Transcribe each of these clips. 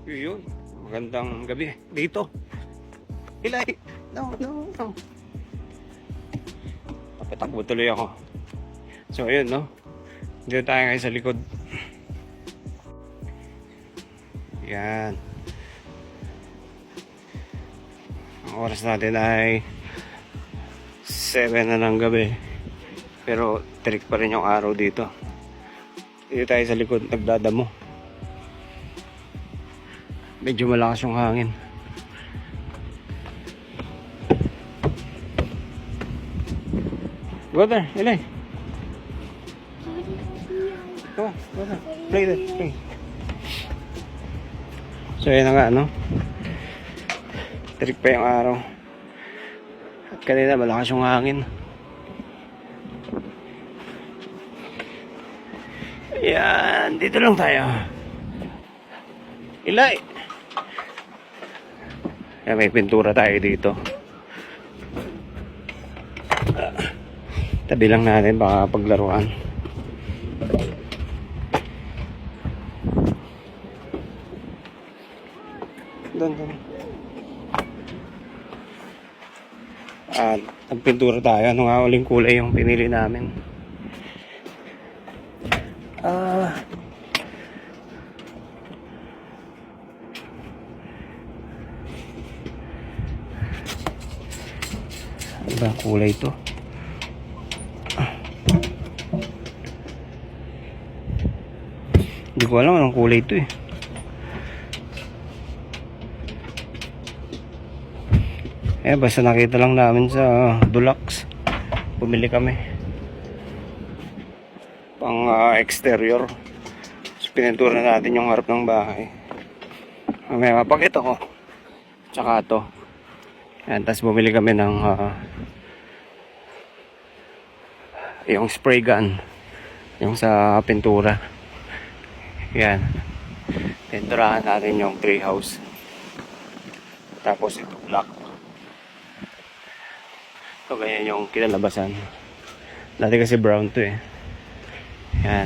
Yun. Magandang gabi. Dito. Ilay. No. Papatakbo tuloy ako. So, ayun, no? Dito tayo ngayon sa likod. Yan. Ang oras natin ay 7 na ng gabi. Pero, tirik pa rin yung araw dito. Dito tayo sa likod, nagdadamo. Medyo malakas yung hangin. Go there, Eli. Come on, go there. Play there, play. So yun na nga, no? Tirik pa yung araw. At kanina malakas yung hangin. Ayan, dito lang tayo. Eli. Ayan, may pintura tayo dito. Tabi lang natin, baka paglaruan. Doon. At nagpintura tayo. Ano nga uling kulay yung pinili namin? Ano ba kulay ito? Hindi ko alam anong kulay ito eh. Basta nakita lang namin sa Dulax. Bumili kami. Pang exterior. So, pinentura natin yung harap ng bahay. May mapakita ko. Tsaka ito. Yan, tapos bumili kami ng yung spray gun. Yung sa pintura. Yan. Pinturahan natin yung treehouse. Tapos ito black. So ganyan yung kinalabasan. Dati kasi brown to eh. Yan.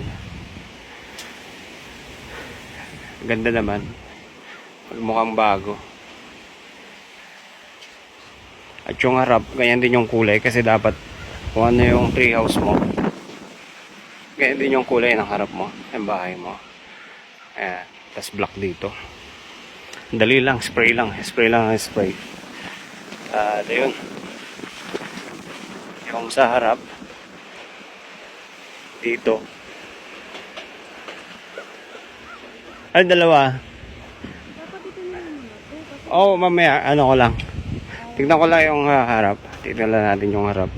Ganda naman. Mukhang bago. At yung harap, ganyan din yung kulay kasi dapat kung ano yung treehouse mo, ganyan din yung kulay ng harap mo, yung bahay mo. Ayan, tas black dito. Dali lang, spray lang ang spray. Ayun. Yung sa harap, dito. Ay, dalawa. Oo, mamaya, ano ko lang. Tignan ko lang yung harap. Tignan lang natin yung harap.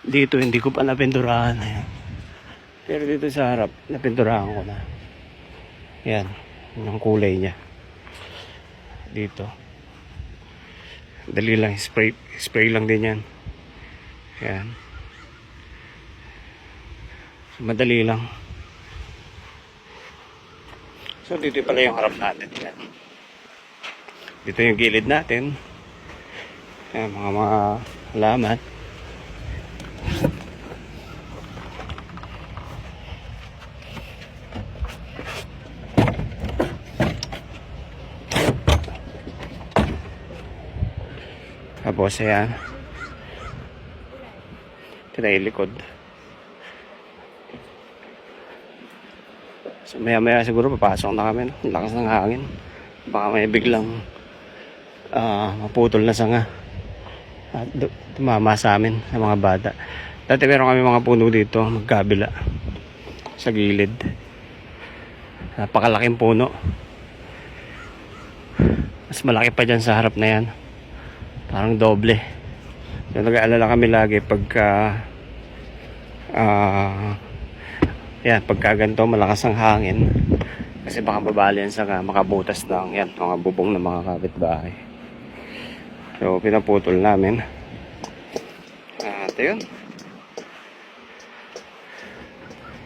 Dito hindi ko pa napinturahan. Pero dito sa harap, napinturahan ko na. Yan, yung kulay niya. Dito. Dali lang, spray lang din yan. Yan. Madali lang. So dito pala yung harap natin. Yan. Dito yung gilid natin. Yan, mga halaman. Tapos ayan. Ito na yung likod. So maya siguro papasok na kami. Ang lakas ng hangin. Baka may biglang maputol na sanga. At tumama sa amin, sa mga bata. Dati meron kami mga puno dito, magkabila. Sa gilid. Napakalaking puno. Mas malaki pa dyan sa harap na yan. Parang doble. So, nag-aalala kami lagi pagka pagka ganito malakas ang hangin kasi baka babali yan sa makabutas ng yan, mga bubong ng mga kapitbahay. So pinaputol namin. At yun.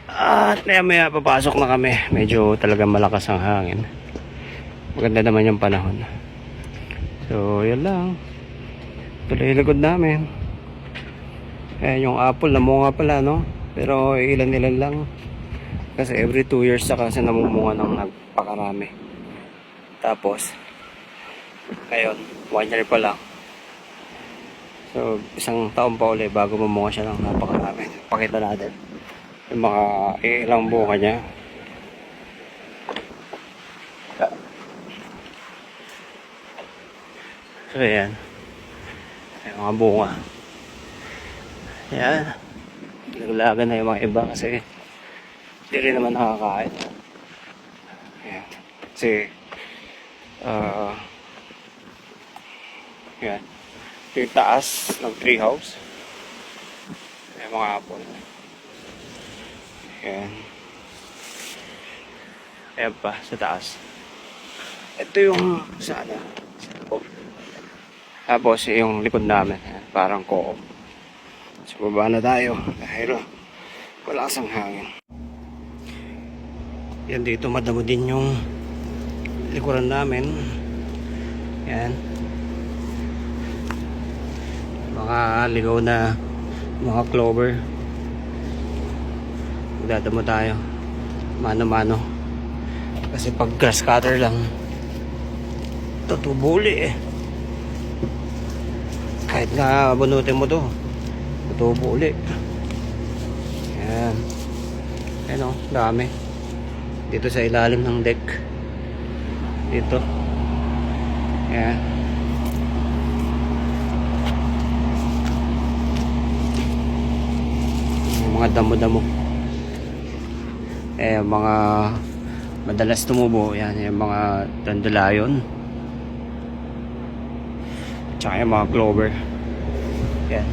At maya papasok na kami. Medyo talagang malakas ang hangin. Maganda naman yung panahon. So, yan lang. Tuloy yung likod namin. Ayan yung apple, namunga pala, no? Pero ilan-ilan lang. Kasi every 2 years saka kasi namumunga ng nagpakarami. Tapos, ngayon, 1 year pa lang. So, isang taon pa ulit bago mamunga siya ng napakarami. Pakita natin yung mga ilang bunga niya. So, ayan. Yung mga bunga. Ayan. Naglagan na yung mga iba kasi hindi rin naman nakakain. Ayan. Kasi, ayan. Yung taas ng treehouse. Ayan mga apple. Ayan. Ayan pa, sa taas. Ito yung sana. Tapos yung likod namin. Ayan, parang co-op. So baba na tayo. Dahil malakas ang hangin. Yan dito madamo din yung likuran namin. Yan. Mga ligaw na mga clover. Magdadamo tayo. Mano-mano. Kasi pag grass cutter lang tutubuli eh. Kahit nga bunutin mo to tutubo uli. Ayan. Ayan o, dami. Dito sa ilalim ng deck. Dito. Ayan. Yung mga damo-damo. Mga madalas tumubo. Ayan, yung mga dandelion. Tsaka yung mga clover. Ayan.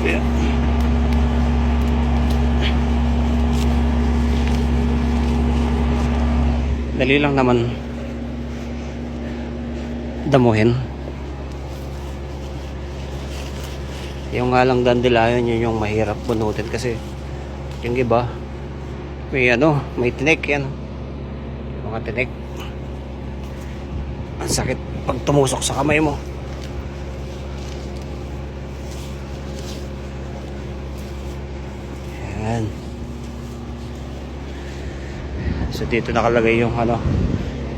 Yeah. Dali lang naman damuhin. Yung nga lang dandelion yun yung mahirap bunutin kasi yung iba may tinik yan. Mga tinik. Ang sakit pag tumusok sa kamay mo. Ayan. So dito nakalagay yung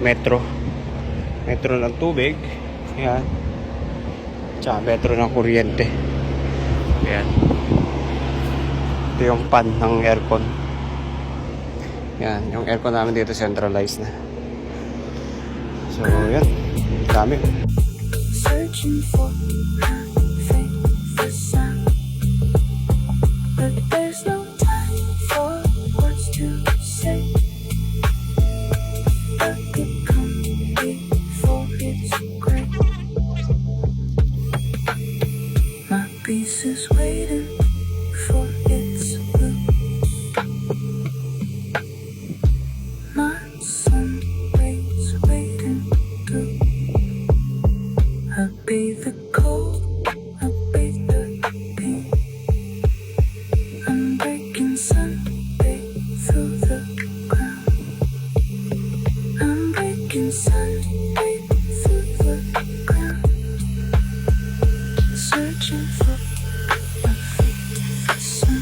metro ng tubig. Ayan. Tsaka metro ng kuryente. Ayan. Ito yung pan ng aircon. Ayan. Yung aircon namin dito centralized na. So yan. Dami. Searching for but there's no time for words to say. I could come before it's great. My peace is waiting for its blue. My sun rays waiting too. I'll be the cold, I'll be the pain. I'm breaking Sunday through the ground. I'm breaking Sunday through the ground. Searching for my favorite sun.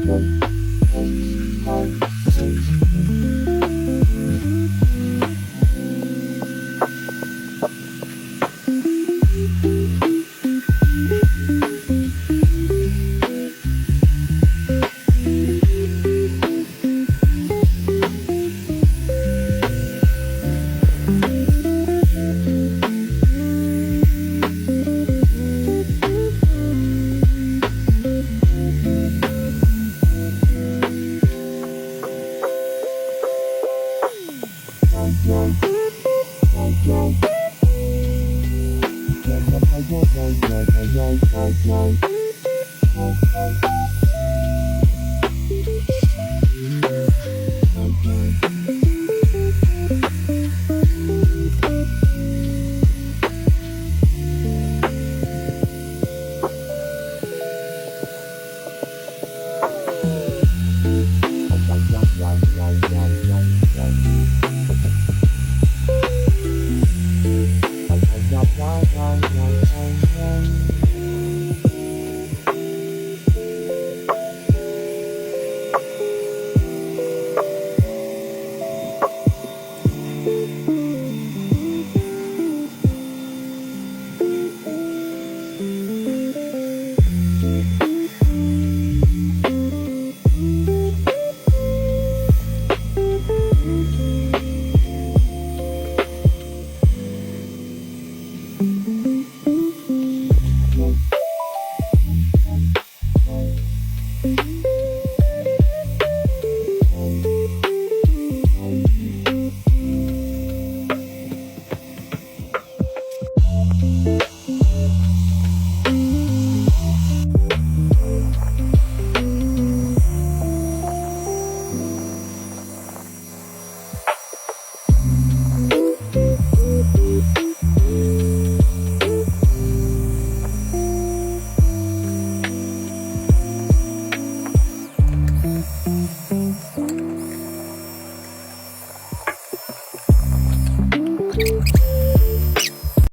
Thank you.